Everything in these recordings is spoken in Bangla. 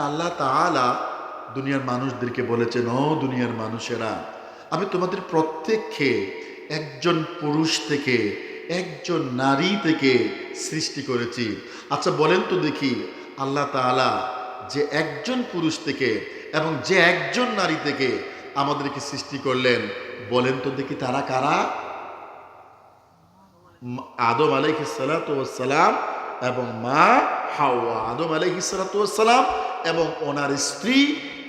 আল্লাহ তাআলা দুনিয়ার মানুষদেরকে বলেছেন, ও দুনিয়ার মানুষেরা, আমি তোমাদের প্রত্যেককে একজন পুরুষ থেকে একজন নারী থেকে সৃষ্টি করেছি। আচ্ছা বলেন তো দেখি, আল্লাহ তাআলা যে একজন পুরুষ থেকে এবং যে একজন নারী থেকে আমাদেরকে সৃষ্টি করলেন, বলেন তো দেখি তারা কারা? আদম আলাইহিস সালাতু ওয়াস সালাম এবং মা হাওয়া। আদম আলাইহিস সালাতু ওয়াস সালাম এবং ওনার স্ত্রী,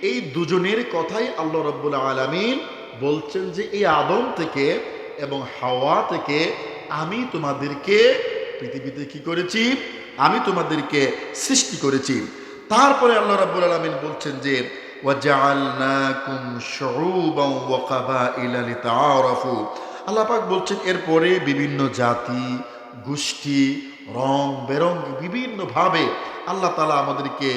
এই দুজনের কথাই আল্লাহ রাব্বুল আলামিন বলছেন যে এই আদম থেকে এবং হাওয়া থেকে আমি তোমাদেরকে পৃথিবীতে কি করেছি? আমি তোমাদেরকে সৃষ্টি করেছি। তারপরে আল্লাহ রাব্বুল আলামিন বলছেন যে ওয়াজআলনাকুম শুউবান ওয়া কাবাইলা লিতাআরাফু। আল্লাহ পাক বলছেন এরপরে বিভিন্ন জাতি গোষ্ঠী রং বেরং বিভিন্নভাবে আল্লাহ তাআলা আমাদেরকে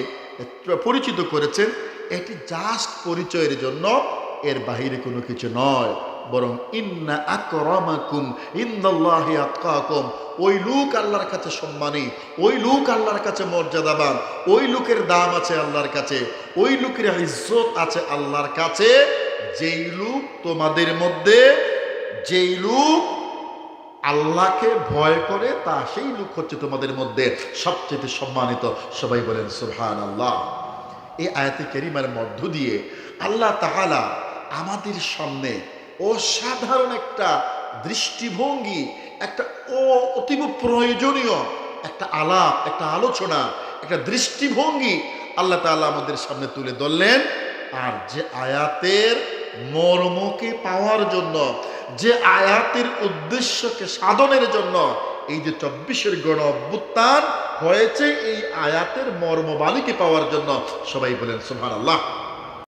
পরিচিত করেছেন। এটি জাস্ট পরিচয়ের জন্য, এর বাহিরে কোনো কিছু নয়। বরং ইন্না আকরামাকুম ইনদাল্লাহি আতকাকুম, ওই লোক আল্লাহর কাছে সম্মানী, ওই লোক আল্লাহর কাছে মর্যাদাবান, ওই লোকের দাম আছে আল্লাহর কাছে, ওই লোকের ইজ্জত আছে আল্লাহর কাছে, যেই লোক তোমাদের মধ্যে, যেই লোক আল্লাহকে ভয় করে, তা সেই লোক হচ্ছে তোমাদের মধ্যে সবচেয়ে সম্মানিত। সবাই বলেন সুবহানাল্লাহ। এই আয়াতে কারিমার মধ্য দিয়ে আল্লাহ তাআলা আমাদের সামনে অসাধারণ একটা দৃষ্টিভঙ্গি, একটা অতীব প্রয়োজনীয় একটা আলাপ, একটা আলোচনা, একটা দৃষ্টিভঙ্গি আল্লাহ তাআলা আমাদের সামনে তুলে ধরলেন। আর যে আয়াতের মর্মকে পাওয়ার জন্য, যে আয়াতের উদ্দেশ্যকে সাধনের জন্য এই যে 24-এর গণ অভ্যুত্থান হয়েছে, এই আয়াতের মর্মবাণীকে পাওয়ার জন্য। সবাই বলেন সুবহানাল্লাহ।